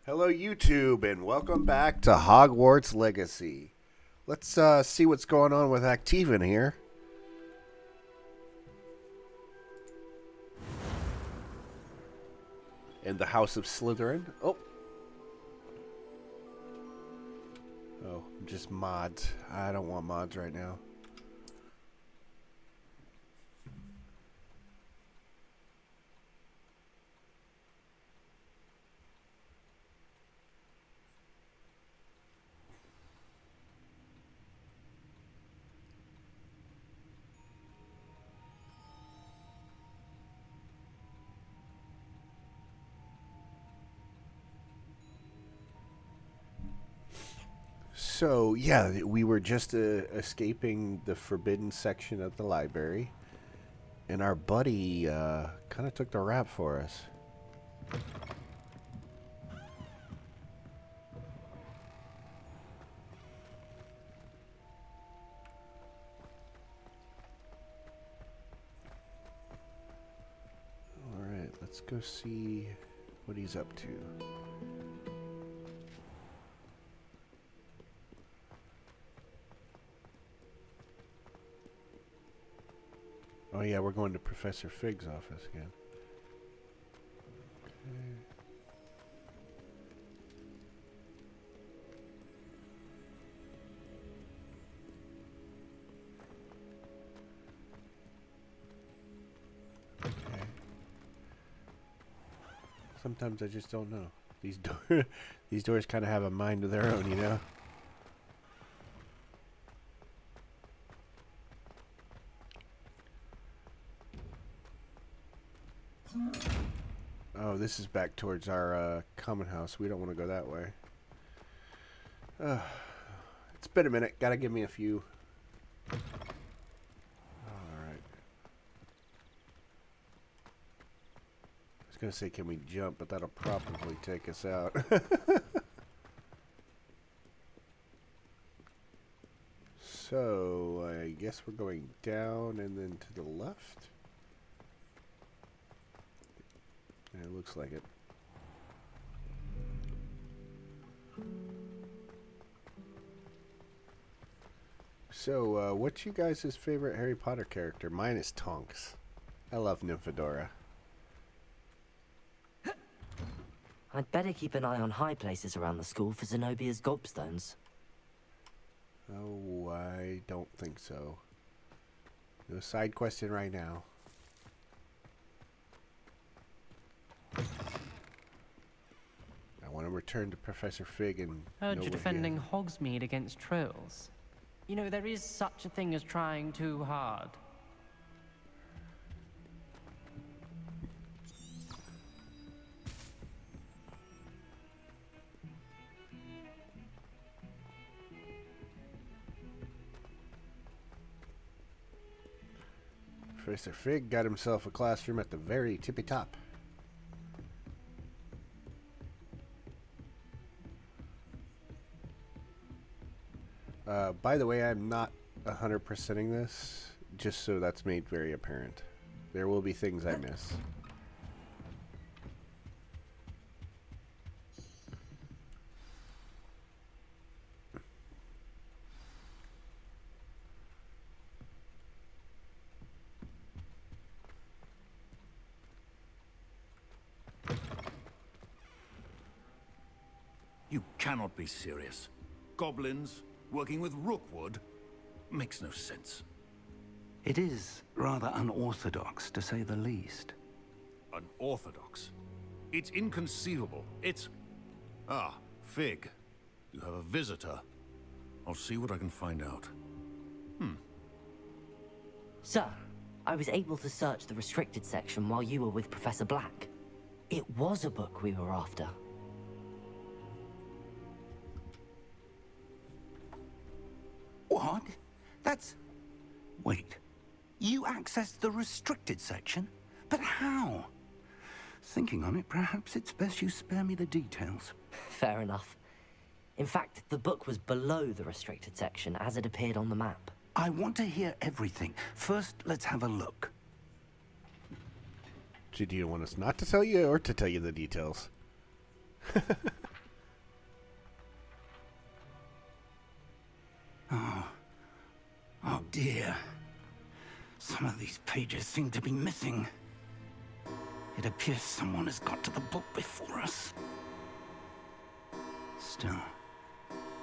Hello, YouTube, and welcome back to Hogwarts Legacy. Let's see what's going on with Activan here. In the House of Slytherin. Oh, just mods. I don't want mods right now. So, yeah, we were just escaping the forbidden section of the library, and our buddy kind of took the rap for us. Alright, let's go see what he's up to. Oh yeah, we're going to Professor Fig's office again. Okay. Sometimes I just don't know. These doors kind of have a mind of their own, you know? Oh, this is back towards our common house. We don't want to go that way. It's been a minute. Gotta give me a few. Alright. I was gonna say, can we jump? But that'll probably take us out. So, I guess we're going down and then to the left. Yeah, it looks like it. So, what's you guys' favorite Harry Potter character? Mine is Tonks. I love Nymphadora. I'd better keep an eye on high places around the school for Zenobia's gobstones. Oh, I don't think so. No side question right now. I want to return to Professor Fig and Heard you're defending Hogsmeade against trolls. You know, there is such a thing as trying too hard. Professor Fig got himself a classroom at the very tippy top. By the way, I'm not 100%ing this, just so that's made very apparent. There will be things I miss. You cannot be serious. Goblins working with Rookwood makes no sense. It is rather unorthodox, to say the least. Unorthodox? It's inconceivable. It's... Ah, Fig. You have a visitor. I'll see what I can find out. Sir, I was able to search the restricted section while you were with Professor Black. It was a book we were after. What? That's... Wait. You accessed the restricted section? But how? Thinking on it, perhaps it's best you spare me the details. Fair enough. In fact, the book was below the restricted section as it appeared on the map. I want to hear everything. First, let's have a look. Do you want us not to tell you or to tell you the details? Oh dear. Some of these pages seem to be missing. It appears someone has got to the book before us. Still,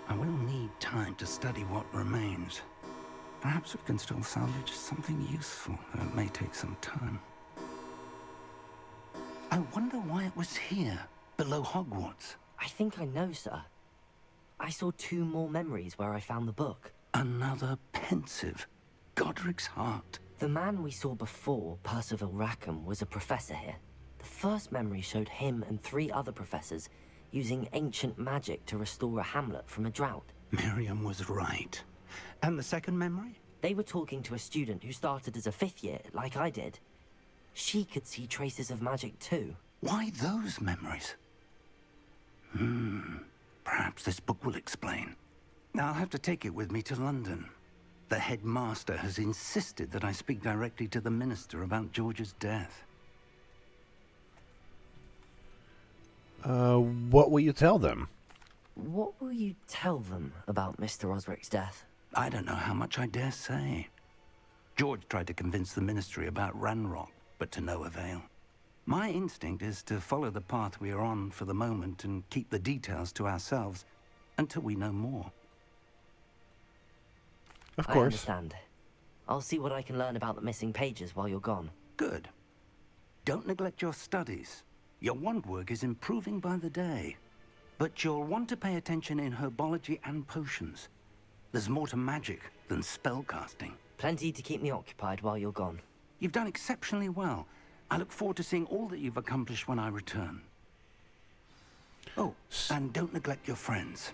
I will need time to study what remains. Perhaps we can still salvage something useful, though it may take some time. I wonder why it was here, below Hogwarts. I think I know, sir. I saw 2 more memories where I found the book. Another pensive. Godric's heart. The man we saw before, Percival Rackham, was a professor here. The first memory showed him and 3 other professors using ancient magic to restore a hamlet from a drought. Miriam was right. And the second memory? They were talking to a student who started as a 5th year, like I did. She could see traces of magic too. Why those memories? Perhaps this book will explain. I'll have to take it with me to London. The headmaster has insisted that I speak directly to the minister about George's death. What will you tell them? What will you tell them about Mr. Osric's death? I don't know how much I dare say. George tried to convince the ministry about Ranrock, but to no avail. My instinct is to follow the path we are on for the moment and keep the details to ourselves until we know more. Of I course. understand. I'll see what I can learn about the missing pages while you're gone. Good. Don't neglect your studies. Your wand work is improving by the day. But you'll want to pay attention in herbology and potions. There's more to magic than spellcasting. Plenty to keep me occupied while you're gone. You've done exceptionally well. I look forward to seeing all that you've accomplished when I return. Oh, and don't neglect your friends.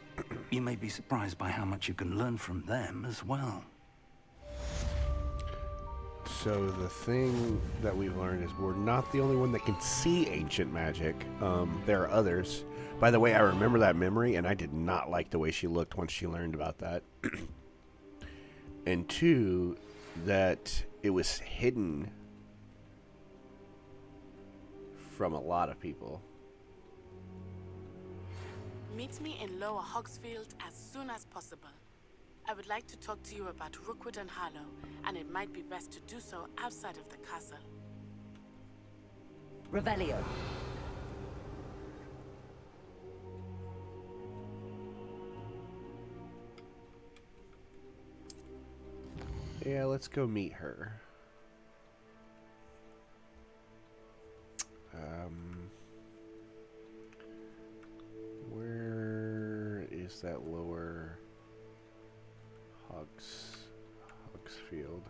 You may be surprised by how much you can learn from them as well. So the thing that we've learned is we're not the only one that can see ancient magic. There are others. By the way, I remember that memory, and I did not like the way she looked once she learned about that. And 2, that it was hidden from a lot of people. Meet me in Lower Hogsfield as soon as possible. I would like to talk to you about Rookwood and Harlow, and it might be best to do so outside of the castle. Revelio. Yeah, let's go meet her. Where is that Lower Hogsfield?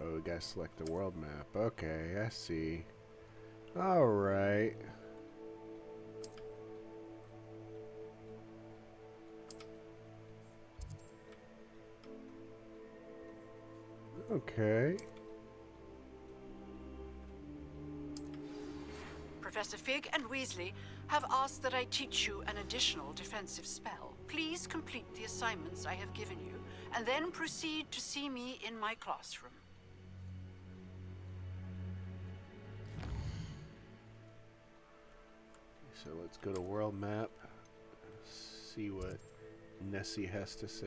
Oh, we gotta select the world map. Okay, I see. Alright. Okay. Professor Fig and Weasley have asked that I teach you an additional defensive spell. Please complete the assignments I have given you, and then proceed to see me in my classroom. So let's go to world map. See what Nessie has to say.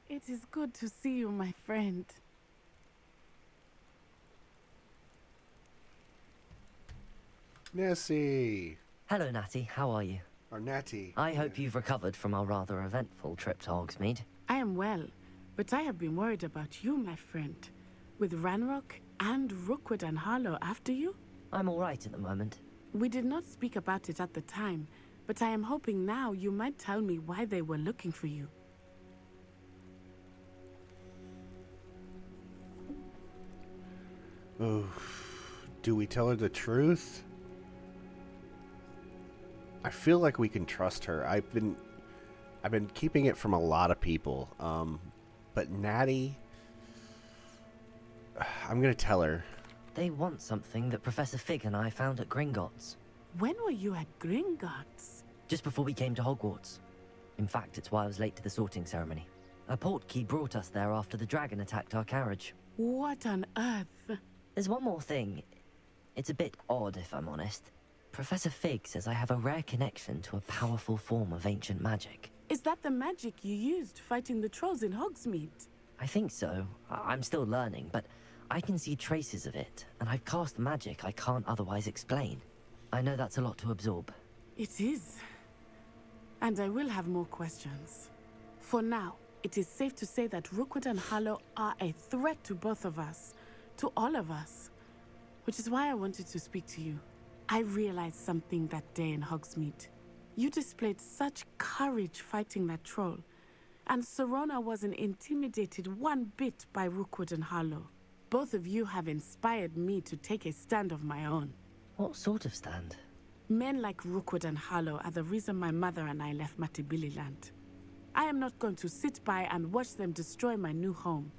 It is good to see you, my friend. Nessie! Hello, Natty. How are you? Or Natty. I hope you've recovered from our rather eventful trip to Hogsmeade. I am well, but I have been worried about you, my friend. With Ranrock and Rookwood and Harlow after you? I'm all right at the moment. We did not speak about it at the time, but I am hoping now you might tell me why they were looking for you. Oh, Do we tell her the truth? I feel like we can trust her. I've been keeping it from a lot of people. But Natty, I'm gonna tell her. They want something that Professor Fig and I found at Gringotts. When were you at Gringotts? Just before we came to Hogwarts. In fact, it's why I was late to the sorting ceremony. A portkey brought us there after the dragon attacked our carriage. What on earth? There's one more thing. It's a bit odd, if I'm honest. Professor Fig says I have a rare connection to a powerful form of ancient magic. Is that the magic you used fighting the trolls in Hogsmeade? I think so. I'm still learning, but I can see traces of it, and I've cast magic I can't otherwise explain. I know that's a lot to absorb. It is. And I will have more questions. For now, it is safe to say that Rookwood and Harlow are a threat to both of us. To all of us. Which is why I wanted to speak to you. I realized something that day in Hogsmeade. You displayed such courage fighting that troll. And Serona wasn't intimidated one bit by Rookwood and Harlow. Both of you have inspired me to take a stand of my own. What sort of stand? Men like Rookwood and Harlow are the reason my mother and I left Matabeleland. I am not going to sit by and watch them destroy my new home.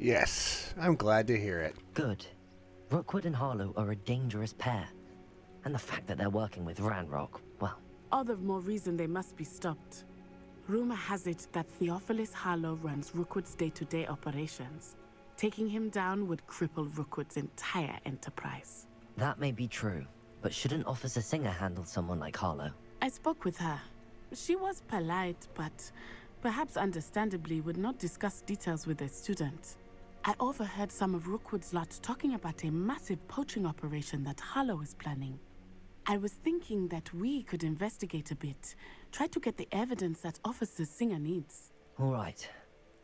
Yes, I'm glad to hear it. Good. Rookwood and Harlow are a dangerous pair. And the fact that they're working with Ranrock, well... All the more reason they must be stopped. Rumor has it that Theophilus Harlow runs Rookwood's day-to-day operations. Taking him down would cripple Rookwood's entire enterprise. That may be true, but shouldn't Officer Singer handle someone like Harlow? I spoke with her. She was polite, but perhaps understandably would not discuss details with a student. I overheard some of Rookwood's lot talking about a massive poaching operation that Harlow is planning. I was thinking that we could investigate a bit, try to get the evidence that Officer Singer needs. All right,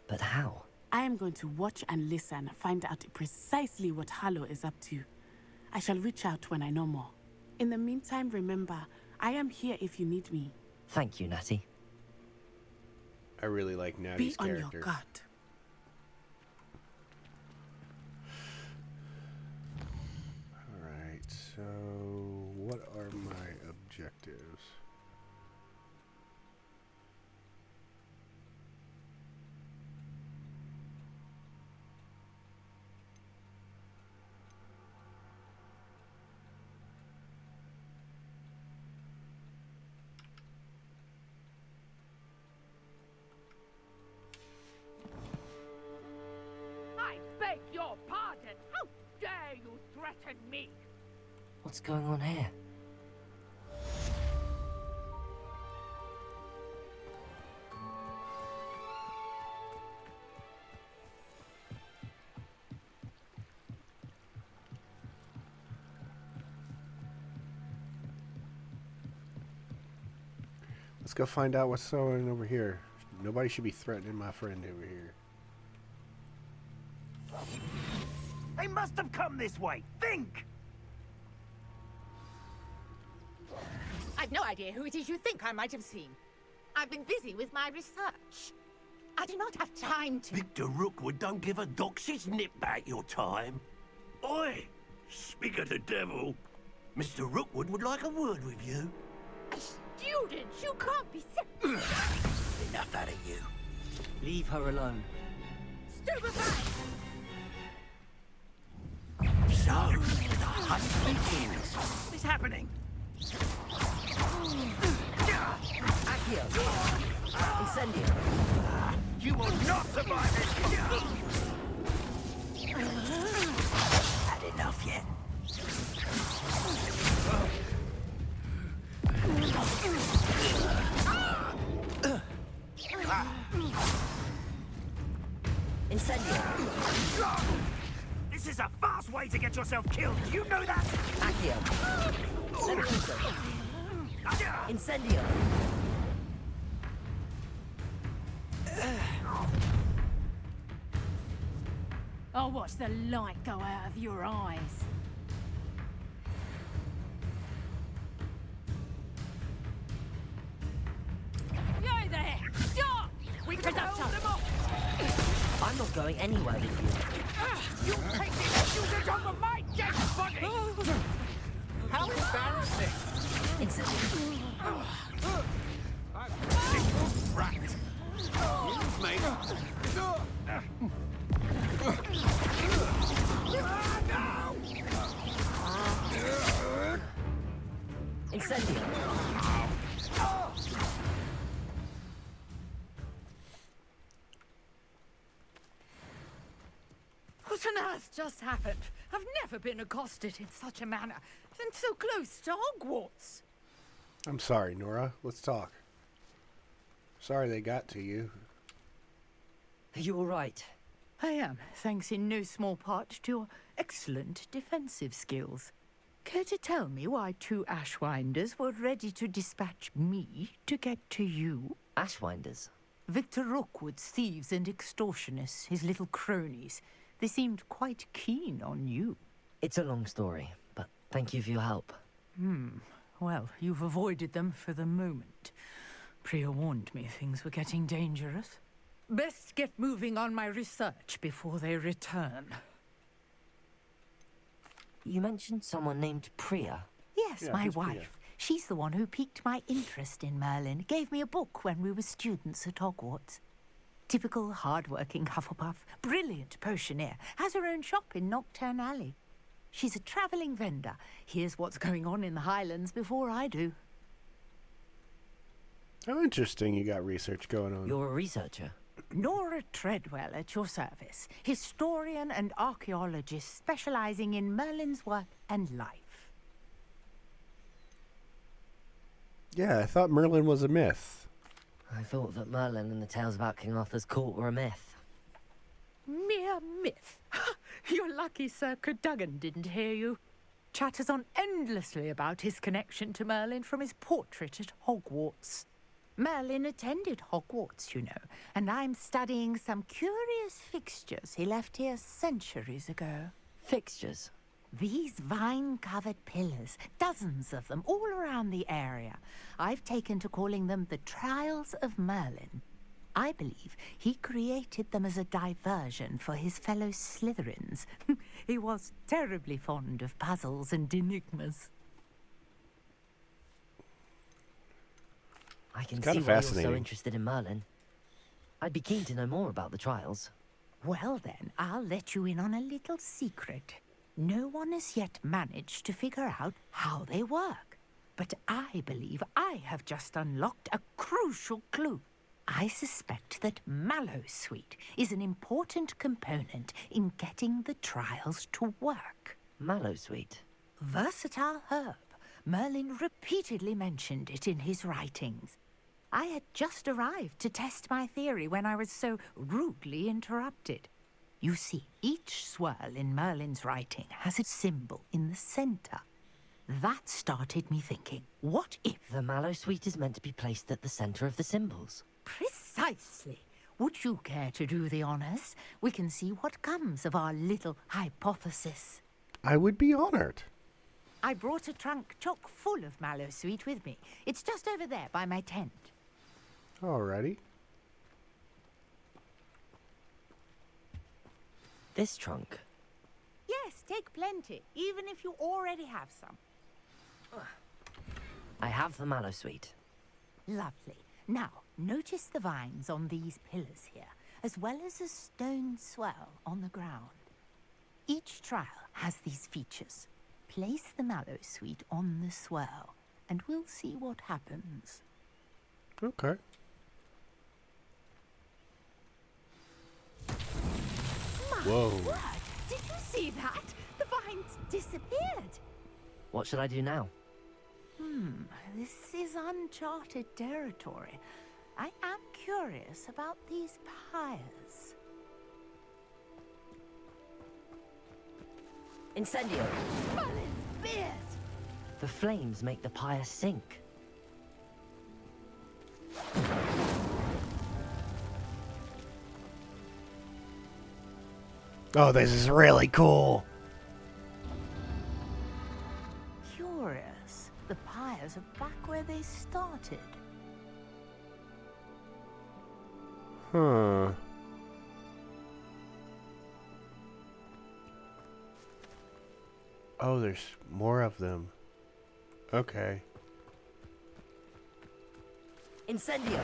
but how? I am going to watch and listen, find out precisely what Harlow is up to. I shall reach out when I know more. In the meantime, remember, I am here if you need me. Thank you, Natty. I really like Natty's Be on character. your guard. Alright, so what are my objectives? I beg your pardon! How dare you threaten me? What's going on here? Let's go find out what's going on over here. Nobody should be threatening my friend over here. They must have come this way. Think! I've no idea who it is you think I might have seen. I've been busy with my research. I do not have time to... Victor Rookwood don't give a doxy's nip back your time. Oi! Speak of the devil. Mr. Rookwood would like a word with you. A student! You can't be Enough out of you. Leave her alone. Stupefy! So, the hunt begins. What's happening? Accio! Incendio! You will not survive this! Had enough yet? Incendio! This is a fast way to get yourself killed. You know that? Accio! Levioso! Incendio! I'll watch the light go out of your eyes. You there! Stop! We can hold them off! I'm not going anywhere with you. You take the executed over my dead body! How embarrassing! It's Rat. You've made Incendio. What on earth just happened? I've never been accosted in such a manner, and so close to Hogwarts. I'm sorry, Nora. Let's talk. Sorry they got to you. Are you all right? I am, thanks in no small part to your excellent defensive skills. Care to tell me why two Ashwinders were ready to dispatch me to get to you? Ashwinders? Victor Rookwood's thieves and extortionists, his little cronies. They seemed quite keen on you. It's a long story, but thank you for your help. Well, you've avoided them for the moment. Priya warned me things were getting dangerous. Best get moving on my research before they return. You mentioned someone named Priya. Yes, Yeah, my who's wife. Priya? She's the one who piqued my interest in Merlin. Gave me a book when we were students at Hogwarts. Typical hard-working Hufflepuff, brilliant potioneer, has her own shop in Nocturne Alley. She's a travelling vendor. Hears what's going on in the Highlands before I do. How interesting you got research going on. You're a researcher. Nora Treadwell at your service, historian and archaeologist specialising in Merlin's work and life. Yeah, I thought Merlin was a myth. I thought that Merlin and the tales about King Arthur's court were a myth. Mere myth. You're lucky Sir Cadogan didn't hear you. Chatters on endlessly about his connection to Merlin from his portrait at Hogwarts. Merlin attended Hogwarts, you know, and I'm studying some curious fixtures he left here centuries ago. Fixtures? These vine-covered pillars, dozens of them, all around the area. I've taken to calling them the Trials of Merlin. I believe he created them as a diversion for his fellow Slytherins. He was terribly fond of puzzles and enigmas. I can It's see kinda why you're so fascinating. interested in Merlin. I'd be keen to know more about the trials. Well then, I'll let you in on a little secret. No one has yet managed to figure out how they work. But I believe I have just unlocked a crucial clue. I suspect that Mallowsweet is an important component in getting the trials to work. Mallowsweet? Versatile herb. Merlin repeatedly mentioned it in his writings. I had just arrived to test my theory when I was so rudely interrupted. You see, each swirl in Merlin's writing has a symbol in the center. That started me thinking, what if... The Mallowsweet is meant to be placed at the center of the symbols. Precisely. Would you care to do the honors? We can see what comes of our little hypothesis. I would be honored. I brought a trunk chock full of Mallowsweet with me. It's just over there by my tent. Alrighty. This trunk? Yes, take plenty, even if you already have some. I have the Mallowsweet. Lovely. Now, notice the vines on these pillars here, as well as a stone swell on the ground. Each trial has these features. Place the Mallowsweet on the swell, and we'll see what happens. Okay. Whoa. Word! Did you see that? The vines disappeared. What should I do now? This is uncharted territory. I am curious about these pyres. Incendio! Merlin's beard! The flames make the pyre sink. Oh, this is really cool. Curious. The pyres are back where they started. Huh. Oh, there's more of them. Okay. Incendio!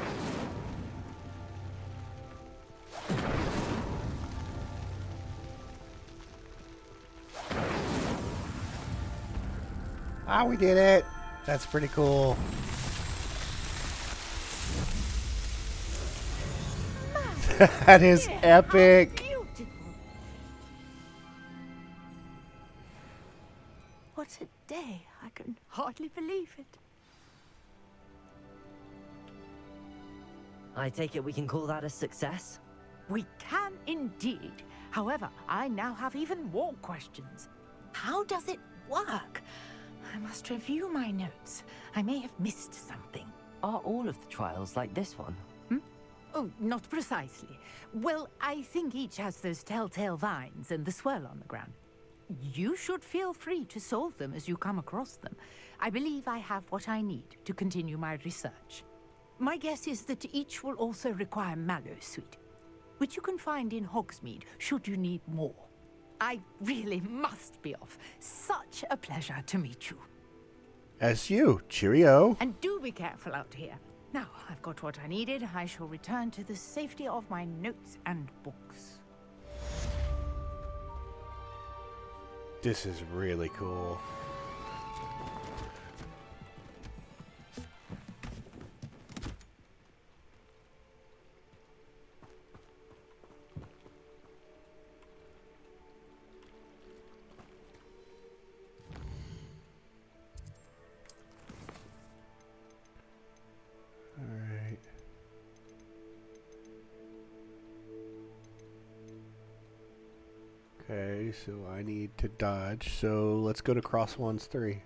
Ah, we did it! That's pretty cool. That is epic! Beautiful. What a day. I can hardly believe it. I take it we can call that a success? We can indeed. However, I now have even more questions. How does it work? I must review my notes. I may have missed something. Are all of the trials like this one? Oh, not precisely. Well, I think each has those telltale vines and the swirl on the ground. You should feel free to solve them as you come across them. I believe I have what I need to continue my research. My guess is that each will also require mallow sweet, which you can find in Hogsmeade should you need more. I really must be off. Such a pleasure to meet you. As you. Cheerio. And do be careful out here. Now, I've got what I needed. I shall return to the safety of my notes and books. This is really cool. Okay, so I need to dodge. So let's go to Cross Wands 3.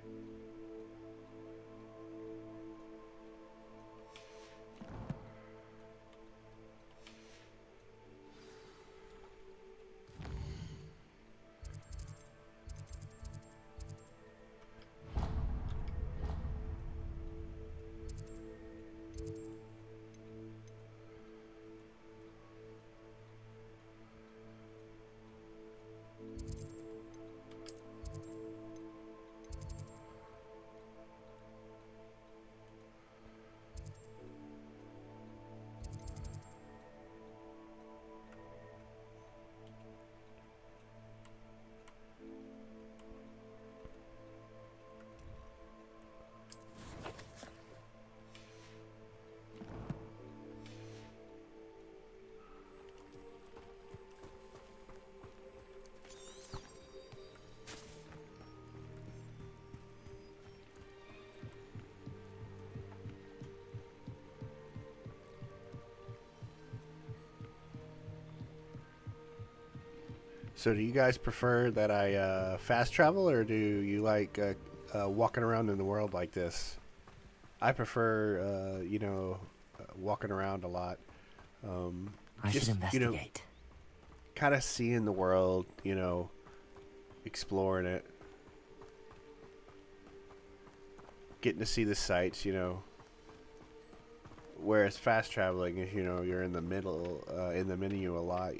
So do you guys prefer that I fast travel, or do you like walking around in the world like this? I prefer, walking around a lot. I should investigate. Kind of seeing the world, exploring it. Getting to see the sights, Whereas fast traveling is, you're in the middle, in the menu a lot,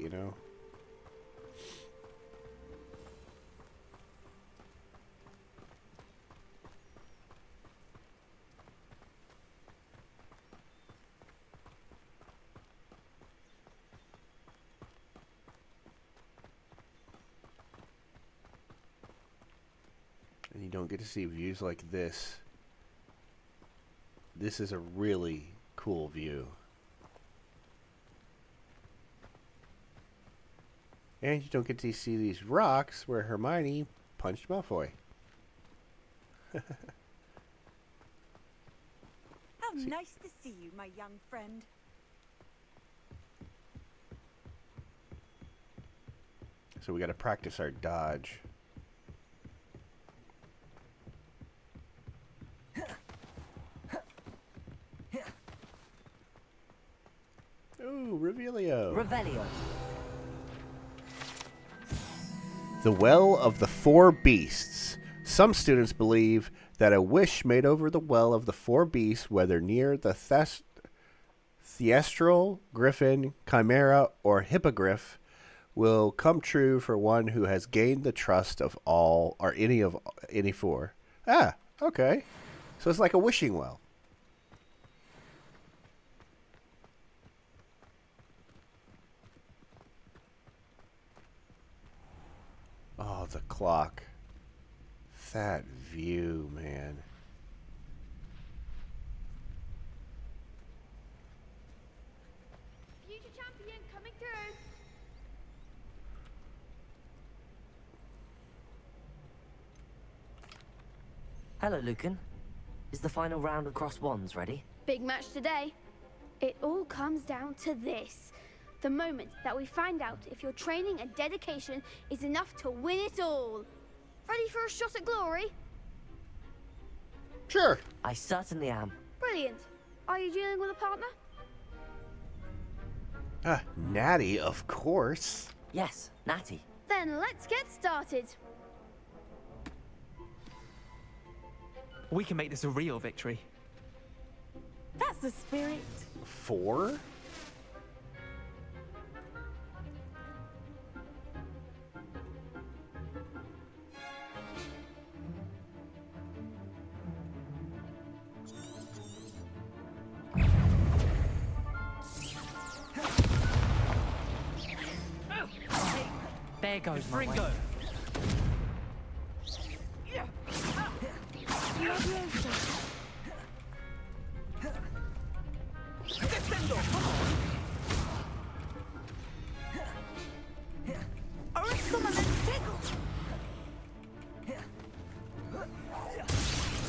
And you don't get to see views like this. This is a really cool view. And you don't get to see these rocks where Hermione punched Malfoy. How nice to see you, my young friend. So we got to practice our dodge. Ooh, Revelio. Revelio. The Well of the Four Beasts. Some students believe that a wish made over the Well of the Four Beasts, whether near the Theastral, Griffin, Chimera, or Hippogriff, will come true for one who has gained the trust of all or any four. Ah, okay. So it's like a wishing well. Oh, the clock. That view, man. Future champion coming through. Hello, Lucan. Is the final round of cross wands ready? Big match today. It all comes down to this. The moment that we find out if your training and dedication is enough to win it all. Ready for a shot at glory? Sure. I certainly am. Brilliant. Are you dealing with a partner? Natty, of course. Yes, Natty. Then let's get started. We can make this a real victory. That's the spirit. 4? There goes my way. Ringo.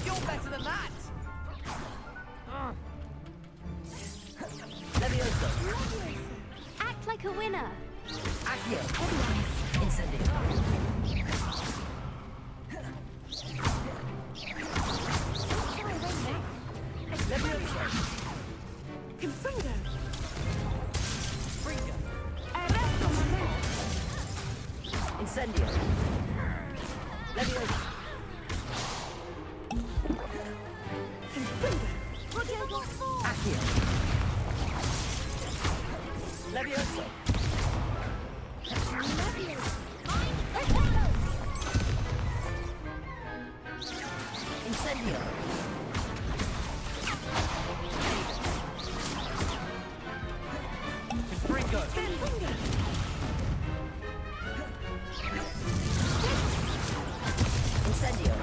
You're better than that! Levioso. Act like a winner. Accio. Incendio. Levioso. Confringo. Fringo. Arresto momento. Incendio. Levioso. Confringo. Accio. Levioso. Incendio. Ringo. Incendio.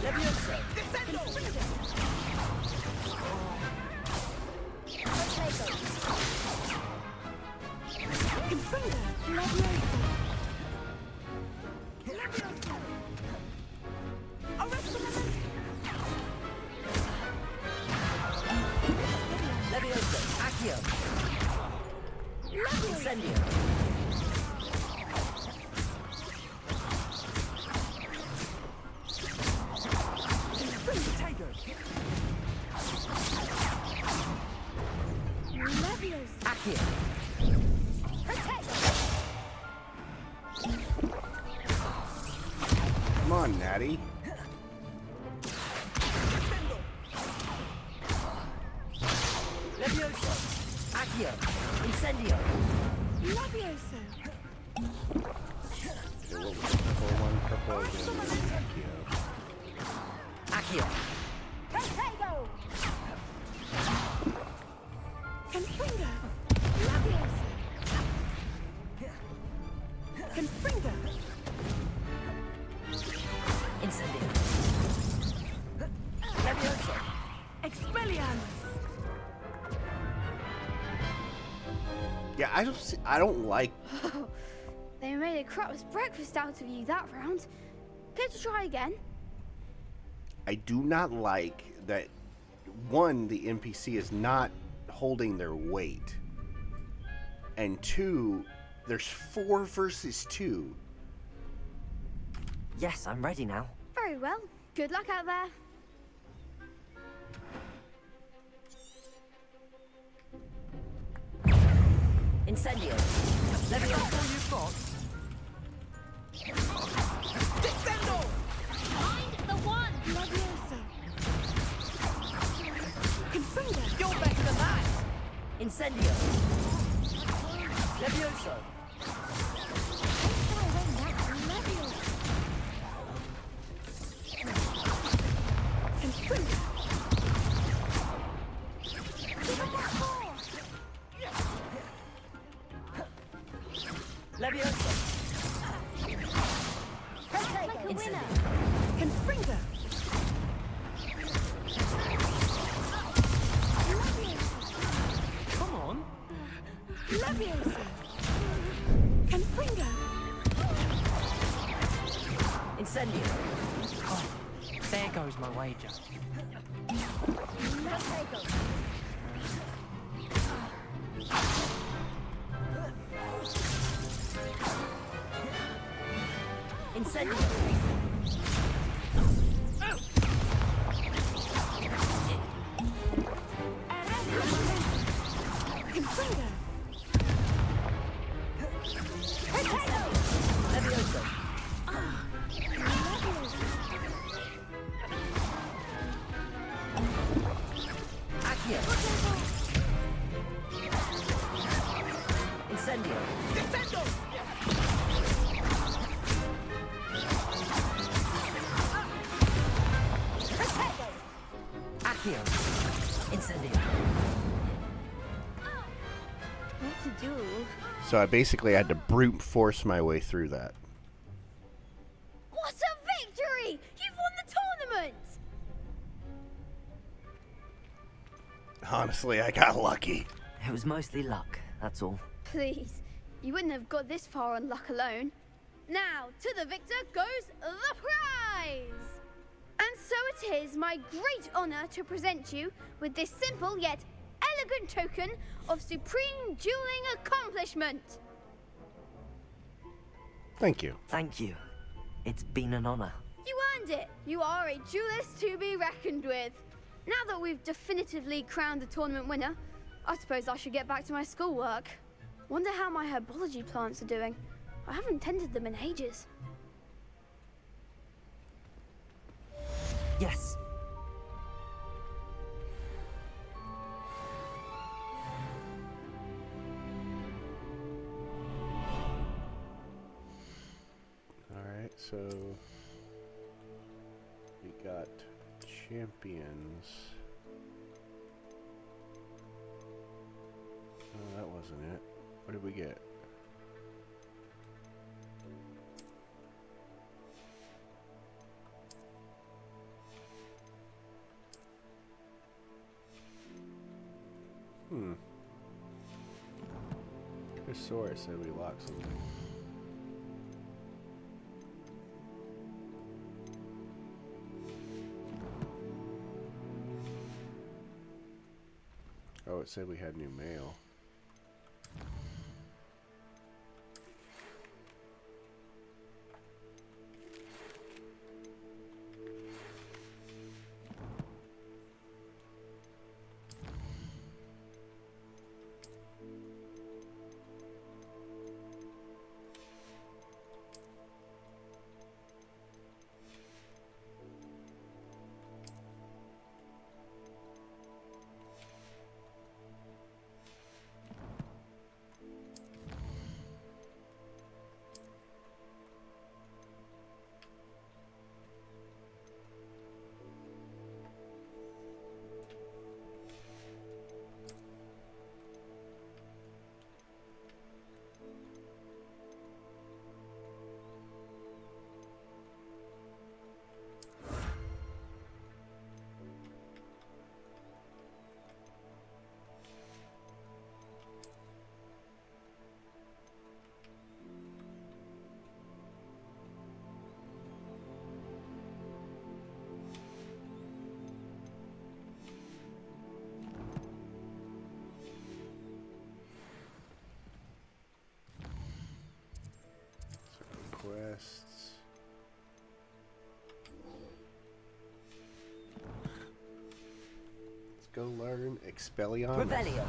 Levioso. Levioso. Accio. Incendio. Accio. Come on, Natty. Levioso. Accio. Incendio. Levioso. Okay, what was the purple one? Purple again. Accio. Protego. Confringo. Levioso. Confringo. Incendio. Levioso. Expelliarmus. Yeah, I don't like. They made a crap's breakfast out of you that round. Care to try again? I do not like that. One, the NPC is not holding their weight, and 2, there's 4 versus 2. Yes, I'm ready now. Very well. Good luck out there. Incendio. Levioso. You've got. Descendo! Find the one. Levioso. Confringo. You're better than that! Incendio. Levioso. Leviosa! Like a winner. Confringo. Come on! Leviosa. Confringo. Incendio! Oh, there goes my wager. Incendio! Confringo. Leviosa! Accio! Incendio! Accio! Incendio! What to do? So I basically had to brute force my way through that. What a victory! You've won the tournament! Honestly, I got lucky. It was mostly luck, that's all. Please, you wouldn't have got this far on luck alone. Now, to the victor goes the prize! And so it is my great honor to present you with this simple yet elegant token of supreme dueling accomplishment. Thank you. Thank you. It's been an honor. You earned it. You are a duelist to be reckoned with. Now that we've definitively crowned the tournament winner, I suppose I should get back to my schoolwork. Wonder how my herbology plants are doing. I haven't tended them in ages. Yes. Alright, so we got champions. Oh, that wasn't it. What did we get? Chris Soares said we locked something. Oh, it said we had new mail. Quests. Let's go learn Expelliarmus. Revelio.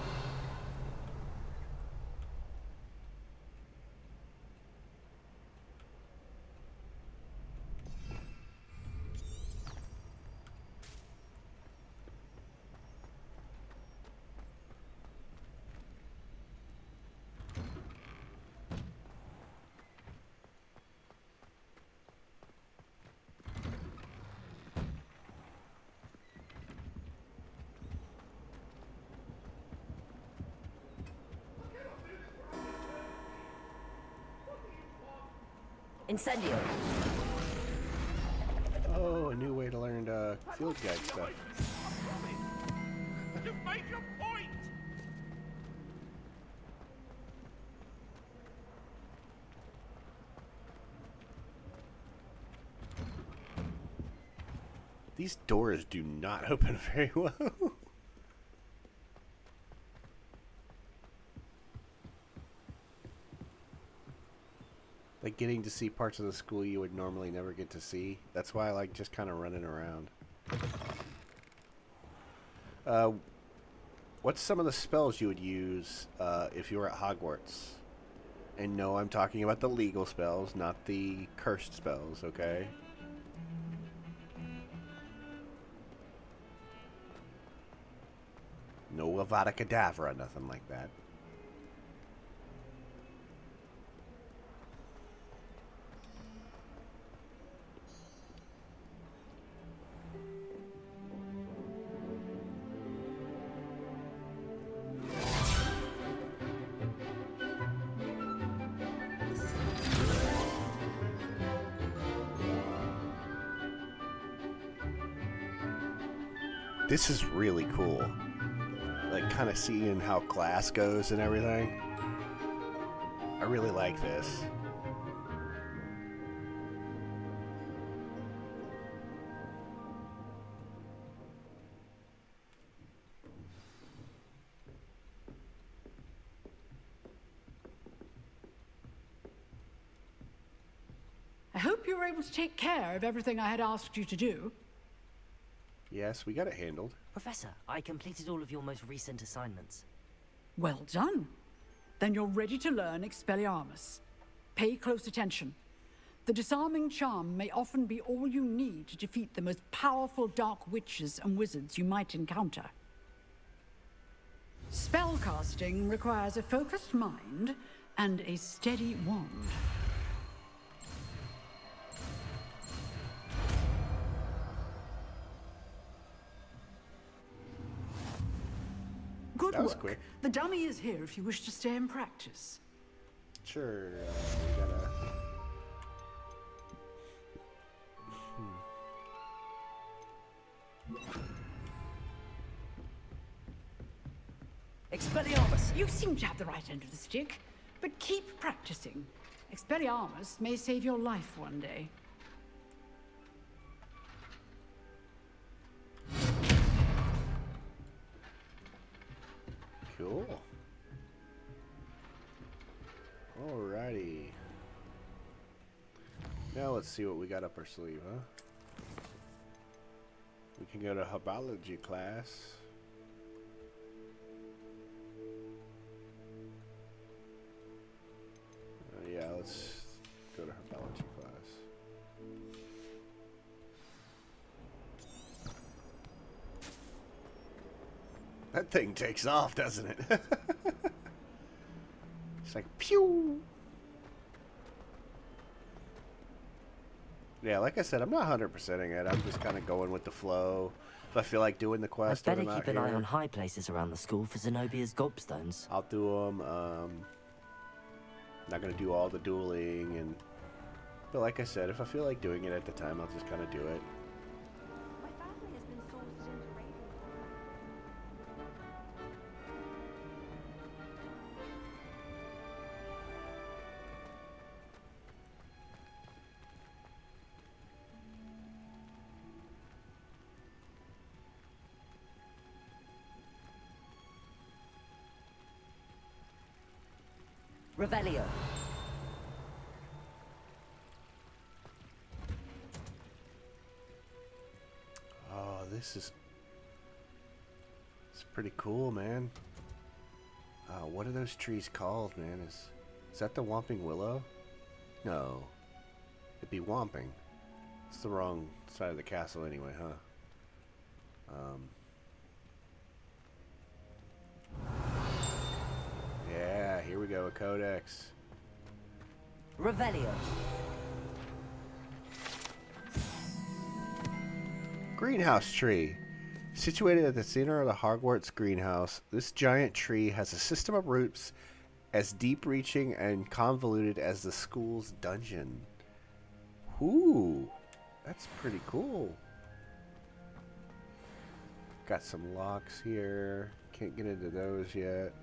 Incendio. Oh, a new way to learn field guide stuff. You've made your point! These doors do not open very well. Like getting to see parts of the school you would normally never get to see. That's why I like just kind of running around. What's some of the spells you would use if you were at Hogwarts? And no, I'm talking about the legal spells, not the cursed spells, okay? No Avada Kedavra, nothing like that. This is really cool. Like, kind of seeing how class goes and everything. I really like this. I hope you were able to take care of everything I had asked you to do. Yes, we got it handled. Professor, I completed all of your most recent assignments. Well done. Then you're ready to learn Expelliarmus. Pay close attention. The disarming charm may often be all you need to defeat the most powerful dark witches and wizards you might encounter. Spellcasting requires a focused mind and a steady wand. Good That was work. quick. The dummy is here if you wish to stay and practice. Sure, we gotta... Expelliarmus! You seem to have the right end of the stick, but keep practicing. Expelliarmus may save your life one day. Cool. Alrighty. Now let's see what we got up our sleeve, huh? We can go to herbology class. Yeah, let's go to herbology class. That thing takes off, doesn't it? It's like pew. Yeah, like I said, I'm not 100%ing it. I'm just kind of going with the flow. If I feel like doing the quest, I'd better when I'm keep out an eye here, on high places around the school for Zenobia's gobstones. I'll do them. Not gonna do all the dueling, but like I said, if I feel like doing it at the time, I'll just kind of do it. My family has been sorted into raiding. Revelio. Oh, it's pretty cool, man. What are those trees called, man? Is that the Whomping Willow? No, it'd be Whomping. It's the wrong side of the castle anyway, huh? Yeah, here we go, a codex. Revelio. Greenhouse tree. Situated at the center of the Hogwarts greenhouse, this giant tree has a system of roots as deep-reaching and convoluted as the school's dungeon. Ooh, that's pretty cool. Got some locks here. Can't get into those yet.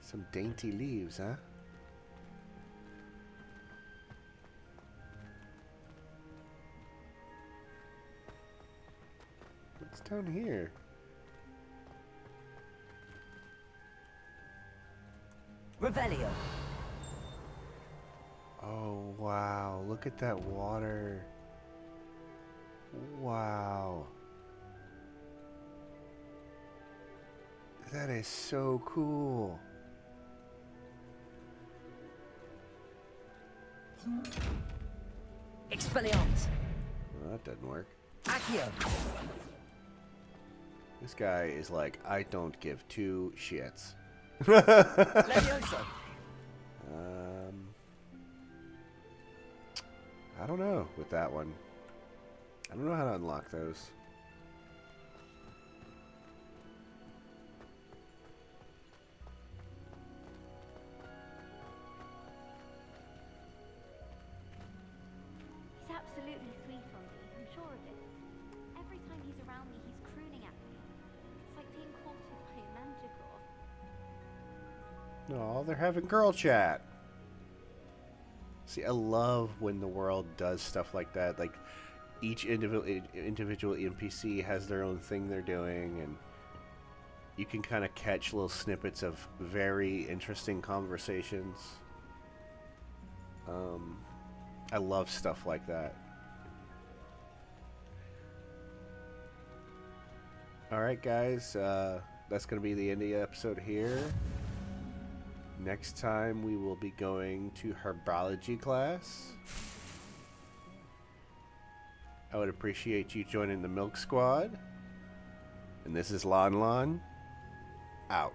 Some dainty leaves, huh? What's down here? Revelio. Oh, wow. Look at that water. Wow. That is so cool. Expelliarmus. Well, that doesn't work. Accio. This guy is like, I don't give two shits. Leviosa. I don't know with that one. I don't know how to unlock those. He's absolutely sweet on me, I'm sure of it. Every time he's around me, he's crooning at me. It's like being courted by a manticore. Oh, they're having girl chat. See, I love when the world does stuff like that. Like, each individual NPC has their own thing they're doing, and you can kind of catch little snippets of very interesting conversations. I love stuff like that. Alright, guys, that's going to be the end of the episode here. Next time we will be going to herbology class. I would appreciate you joining the Milk Squad. And this is Lon Lon, out.